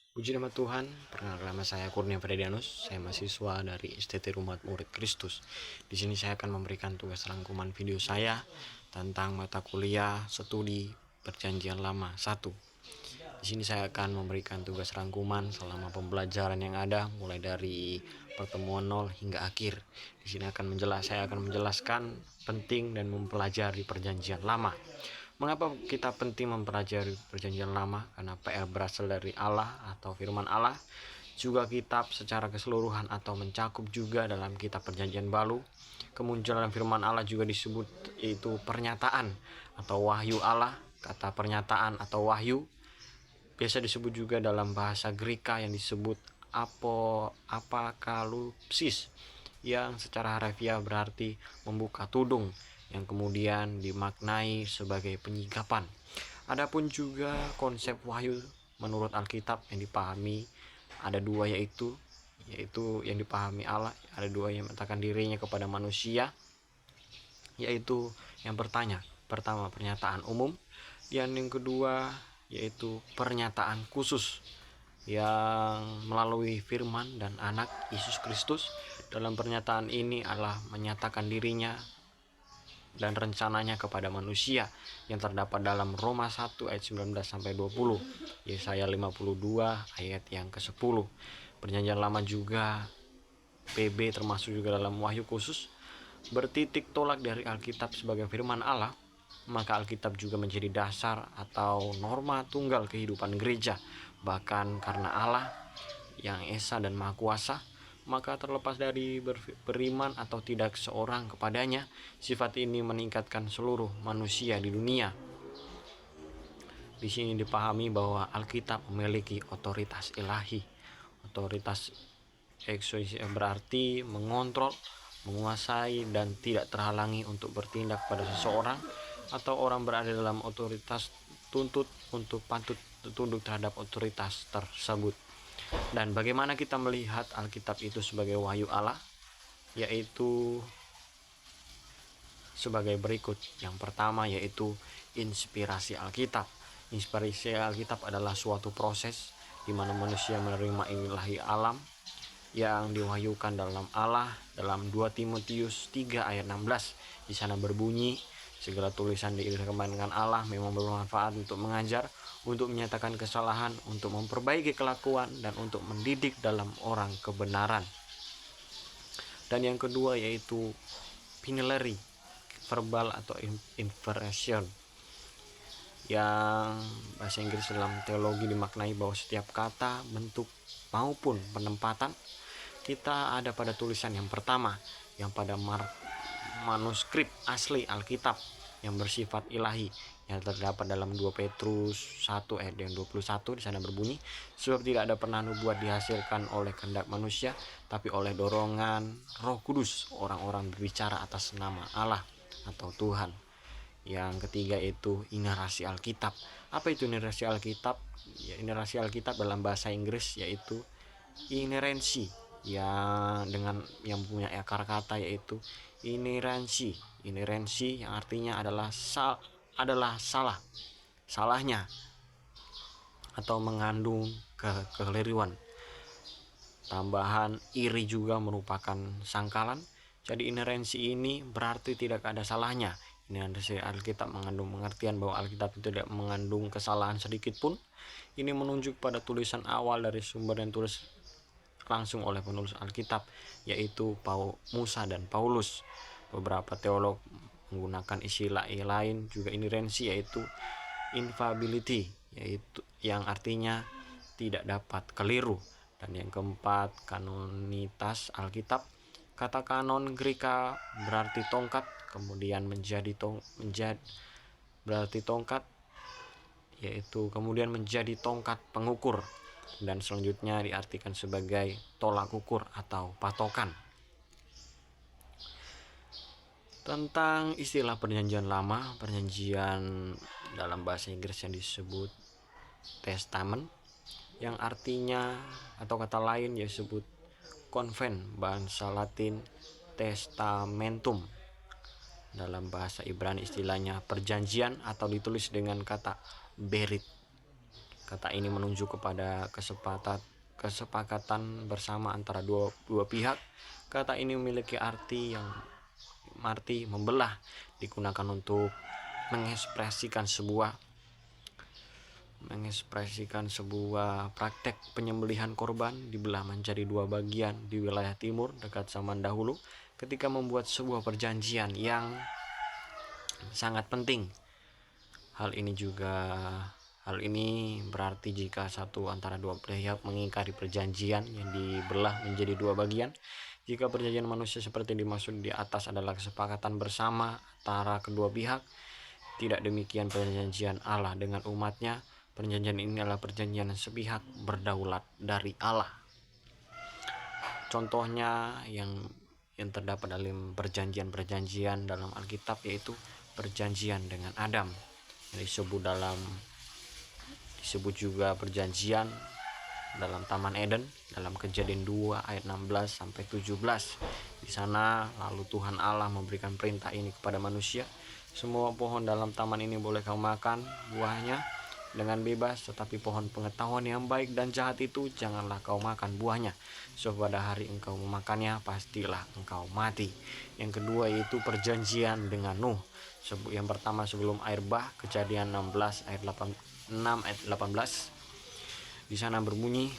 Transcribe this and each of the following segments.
Puji nama Tuhan, perkenalkan nama saya Kurnia Fredianus, saya mahasiswa dari STT Umat Murid Kristus. Di sini saya akan memberikan tugas rangkuman video saya tentang mata kuliah studi Perjanjian Lama 1. Di sini saya akan memberikan tugas rangkuman selama pembelajaran yang ada mulai dari pertemuan 0 hingga akhir. Di sini saya akan menjelaskan penting dan mempelajari Perjanjian Lama. Mengapa kita penting mempelajari Perjanjian Lama? Karena PR berasal dari Allah atau firman Allah. Juga kitab secara keseluruhan atau mencakup juga dalam kitab Perjanjian Baru. Kemunculan firman Allah juga disebut itu pernyataan atau wahyu Allah. Kata pernyataan atau wahyu biasa disebut juga dalam bahasa Greka yang disebut apokalipsis, yang secara harfiah berarti membuka tudung, yang kemudian dimaknai sebagai penyikapan. Adapun juga konsep wahyu menurut Alkitab yang dipahami ada dua, yaitu yang dipahami Allah, ada dua yang menyatakan dirinya kepada manusia, yaitu yang pertama pernyataan umum, dan yang kedua yaitu pernyataan khusus yang melalui firman dan anak Yesus Kristus. Dalam pernyataan ini Allah menyatakan dirinya dan rencananya kepada manusia yang terdapat dalam Roma 1 ayat 19 sampai 20, Yesaya 52 ayat yang ke-10. Perjanjian Lama juga PB termasuk juga dalam wahyu khusus bertitik tolak dari Alkitab sebagai firman Allah, maka Alkitab juga menjadi dasar atau norma tunggal kehidupan gereja. Bahkan karena Allah yang Esa dan Maha Kuasa, maka terlepas dari beriman atau tidak seorang kepadanya, sifat ini meningkatkan seluruh manusia di dunia. Di sini dipahami bahwa Alkitab memiliki otoritas ilahi. Otoritas eksosis berarti mengontrol, menguasai, dan tidak terhalangi untuk bertindak pada seseorang atau orang berada dalam otoritas tuntut untuk patut tunduk terhadap otoritas tersebut. Dan bagaimana kita melihat Alkitab itu sebagai wahyu Allah? Yaitu sebagai berikut. Yang pertama yaitu inspirasi Alkitab. Inspirasi Alkitab adalah suatu proses di mana manusia menerima ilahi alam yang diwahyukan dalam Allah. Dalam 2 Timotius 3 ayat 16 di sana berbunyi, segala tulisan dikembangkan Allah memang bermanfaat untuk mengajar, untuk menyatakan kesalahan, untuk memperbaiki kelakuan, dan untuk mendidik dalam orang kebenaran. Dan yang kedua yaitu pinilary verbal atau impression, yang bahasa Inggris dalam teologi dimaknai bahwa setiap kata, bentuk, maupun penempatan kita ada pada tulisan yang pertama, yang pada manuskrip asli Alkitab yang bersifat ilahi, yang terdapat dalam 2 Petrus 1 ayat yang 21. Di sana berbunyi, sebab tidak ada pernah nubuat dihasilkan oleh kehendak manusia, tapi oleh dorongan Roh Kudus orang-orang berbicara atas nama Allah atau Tuhan. Yang ketiga itu inerasi Alkitab. Apa itu inerasi Alkitab? Ya, inerasi Alkitab dalam bahasa Inggris yaitu inerensi, yang punya akar kata yaitu inerensi yang artinya adalah salahnya atau mengandung kekeliruan. Tambahan iri juga merupakan sangkalan. Jadi inerensi ini berarti tidak ada salahnya. Inerensi Alkitab mengandung pengertian bahwa Alkitab itu tidak mengandung kesalahan sedikit pun. Ini menunjuk pada tulisan awal dari sumber yang tulis langsung oleh penulis Alkitab, yaitu Musa dan Paulus. Beberapa teolog menggunakan istilah lain juga inerensi, yaitu infallibility, yaitu yang artinya tidak dapat keliru. Dan yang keempat, kanonitas Alkitab. Kata kanon Greka berarti tongkat, kemudian berarti tongkat, yaitu kemudian menjadi tongkat pengukur, dan selanjutnya diartikan sebagai tolak ukur atau patokan. Tentang istilah perjanjian lama, perjanjian dalam bahasa Inggris yang disebut testament, yang artinya atau kata lain disebut konven, bahasa Latin testamentum. Dalam bahasa Ibrani istilahnya perjanjian atau ditulis dengan kata berit. Kata ini menunjuk kepada kesepakatan bersama antara dua pihak. Kata ini memiliki arti membelah, digunakan untuk mengekspresikan sebuah praktek penyembelihan korban dibelah menjadi dua bagian di wilayah timur dekat zaman dahulu ketika membuat sebuah perjanjian yang sangat penting. Hal ini berarti jika satu antara dua pihak mengingkari perjanjian yang dibelah menjadi dua bagian, jika perjanjian manusia seperti dimaksud di atas adalah kesepakatan bersama antara kedua pihak, tidak demikian perjanjian Allah dengan umatnya. Perjanjian ini adalah perjanjian sepihak berdaulat dari Allah. Contohnya yang terdapat dalam perjanjian dalam Alkitab yaitu perjanjian dengan Adam, yang disebut juga perjanjian dalam Taman Eden dalam Kejadian 2 ayat 16 sampai 17. Di sana lalu Tuhan Allah memberikan perintah ini kepada manusia, semua pohon dalam taman ini boleh kau makan buahnya dengan bebas, tetapi pohon pengetahuan yang baik dan jahat itu janganlah kau makan buahnya, sebab pada hari engkau memakannya pastilah engkau mati. Yang kedua yaitu perjanjian dengan Nuh. Yang pertama sebelum air bah, Kejadian 16 ayat 6 ayat 18. Di sana berbunyi,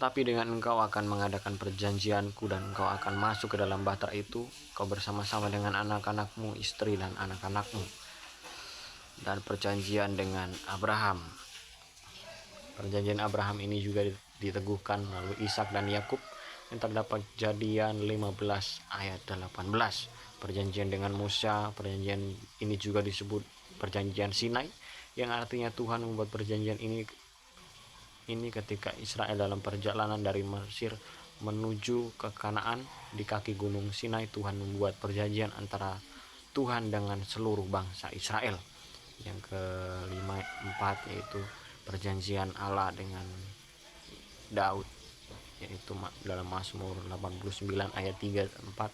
tetapi dengan engkau akan mengadakan perjanjianku dan engkau akan masuk ke dalam bahtera itu, kau bersama-sama dengan anak-anakmu, istri dan anak-anakmu. Dan perjanjian dengan Abraham. Perjanjian Abraham ini juga diteguhkan melalui Ishak dan Yakub yang terdapat Kejadian 15 ayat 18. Perjanjian dengan Musa, perjanjian ini juga disebut perjanjian Sinai, yang artinya Tuhan membuat perjanjian ini ketika Israel dalam perjalanan dari Mesir menuju ke Kanaan. Di kaki gunung Sinai Tuhan membuat perjanjian antara Tuhan dengan seluruh bangsa Israel. Yang keempat yaitu perjanjian Allah dengan Daud, yaitu dalam Mazmur 89 ayat 3-4.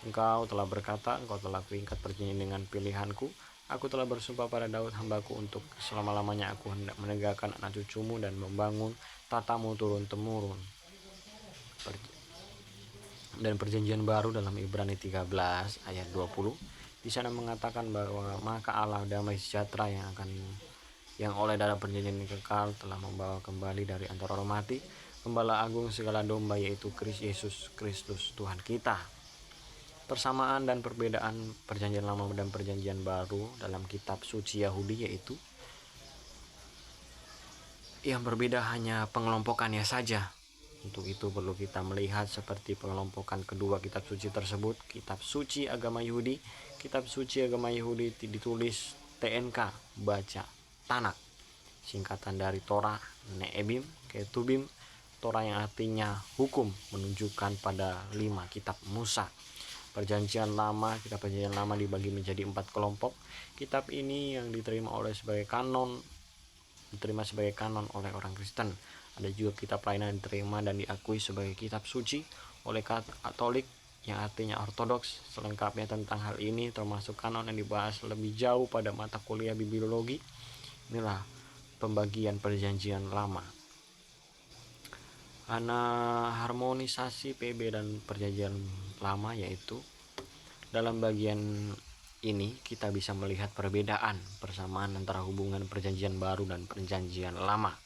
Engkau telah berkata, engkau telah kuikat perjanjian dengan pilihanku. Aku telah bersumpah pada Daud hambaku, untuk selama-lamanya aku hendak menegakkan anak cucumu dan membangun tatamu turun-temurun. Dan perjanjian baru dalam Ibrani 13 ayat 20. Di sana mengatakan bahwa maka Allah damai sejahtera yang oleh dalam perjanjian kekal telah membawa kembali dari antara orang mati Gembala agung segala domba, yaitu Yesus Kristus Tuhan kita. Persamaan dan perbedaan perjanjian lama dan perjanjian baru dalam kitab suci Yahudi yaitu yang berbeda hanya pengelompokannya saja. Untuk itu perlu kita melihat seperti pengelompokan kedua kitab suci tersebut. Kitab suci agama Yahudi, kitab suci agama Yahudi ditulis TNK, baca Tanak, singkatan dari Torah, Neebim, Ketubim. Torah yang artinya hukum, menunjukkan pada 5 kitab Musa. Perjanjian lama, kitab perjanjian lama dibagi menjadi 4 kelompok. Kitab ini yang diterima sebagai kanon oleh orang Kristen. Ada juga kitab lain yang diterima dan diakui sebagai kitab suci oleh Katolik, yang artinya ortodoks. Selengkapnya tentang hal ini, termasuk kanon yang dibahas lebih jauh pada mata kuliah bibliologi. Inilah pembagian perjanjian lama. Harmonisasi PB dan perjanjian lama, yaitu dalam bagian ini kita bisa melihat perbedaan persamaan antara hubungan perjanjian baru dan perjanjian lama.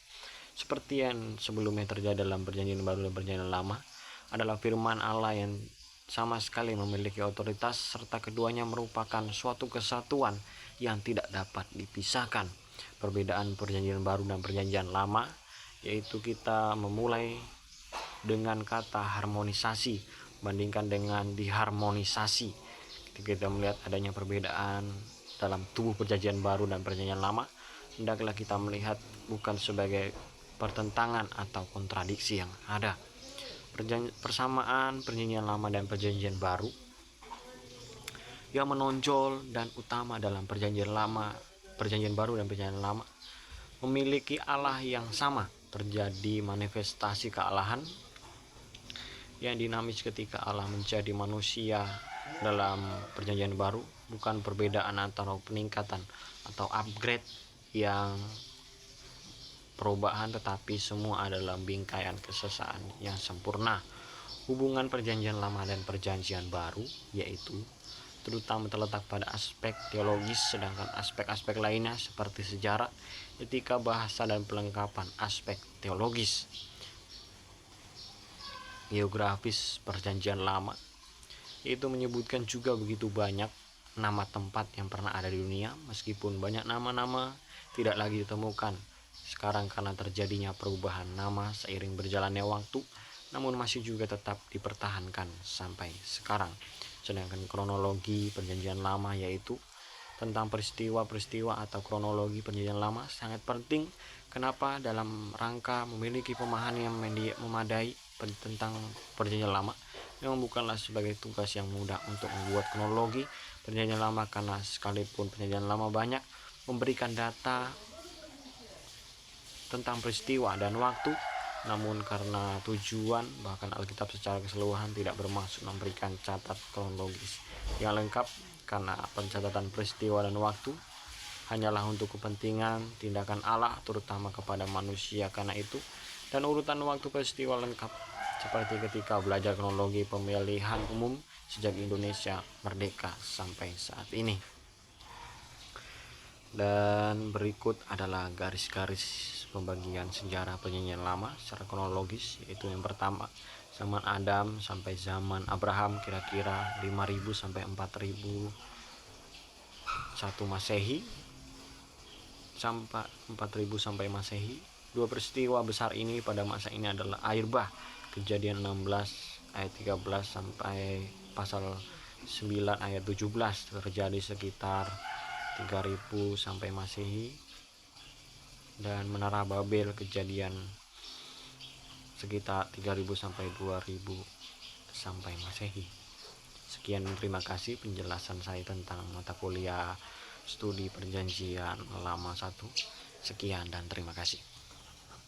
Seperti yang sebelumnya terjadi dalam perjanjian baru dan perjanjian lama adalah firman Allah yang sama sekali memiliki otoritas, serta keduanya merupakan suatu kesatuan yang tidak dapat dipisahkan. Perbedaan perjanjian baru dan perjanjian lama yaitu kita memulai dengan kata harmonisasi bandingkan dengan diharmonisasi. Ketika kita melihat adanya perbedaan dalam tubuh perjanjian baru dan perjanjian lama, hendaklah kita melihat bukan sebagai pertentangan atau kontradiksi yang ada. Persamaan perjanjian lama dan perjanjian baru yang menonjol dan utama dalam perjanjian baru dan perjanjian lama memiliki Allah yang sama. Terjadi manifestasi kealahan yang dinamis ketika Allah menjadi manusia dalam perjanjian baru, bukan perbedaan antara peningkatan atau upgrade yang perubahan, tetapi semua adalah bingkaian kesesaan yang sempurna. Hubungan perjanjian lama dan perjanjian baru yaitu terutama terletak pada aspek teologis, sedangkan aspek-aspek lainnya seperti sejarah, etika, bahasa, dan pelengkapan aspek teologis. Geografis perjanjian lama itu menyebutkan juga begitu banyak nama tempat yang pernah ada di dunia, meskipun banyak nama-nama tidak lagi ditemukan sekarang karena terjadinya perubahan nama seiring berjalannya waktu, namun masih juga tetap dipertahankan sampai sekarang. Sedangkan kronologi perjanjian lama yaitu tentang peristiwa-peristiwa atau kronologi perjanjian lama sangat penting. Kenapa? Dalam rangka memiliki pemahaman yang memadai tentang perjanjian lama, memang bukanlah sebagai tugas yang mudah untuk membuat kronologi perjanjian lama, karena sekalipun perjanjian lama banyak memberikan data tentang peristiwa dan waktu, namun karena tujuan bahkan Alkitab secara keseluruhan tidak bermaksud memberikan catat kronologis yang lengkap, karena pencatatan peristiwa dan waktu hanyalah untuk kepentingan tindakan Allah terutama kepada manusia. Karena itu, dan urutan waktu peristiwa lengkap seperti ketika belajar kronologi pemilihan umum sejak Indonesia merdeka sampai saat ini. Dan berikut adalah garis-garis pembagian sejarah perjanjian lama secara kronologis, yaitu yang pertama zaman Adam sampai zaman Abraham, kira-kira 5000 sampai 4000 Masehi, sampai 4000 sampai Masehi. Dua peristiwa besar ini pada masa ini adalah air bah, Kejadian 16 ayat 13 sampai pasal 9 ayat 17, terjadi sekitar 3000 sampai Masehi, dan menara Babel, Kejadian sekitar 3000 sampai 2000 sampai Masehi. Sekian, terima kasih penjelasan saya tentang mata kuliah studi perjanjian lama 1. Sekian dan terima kasih.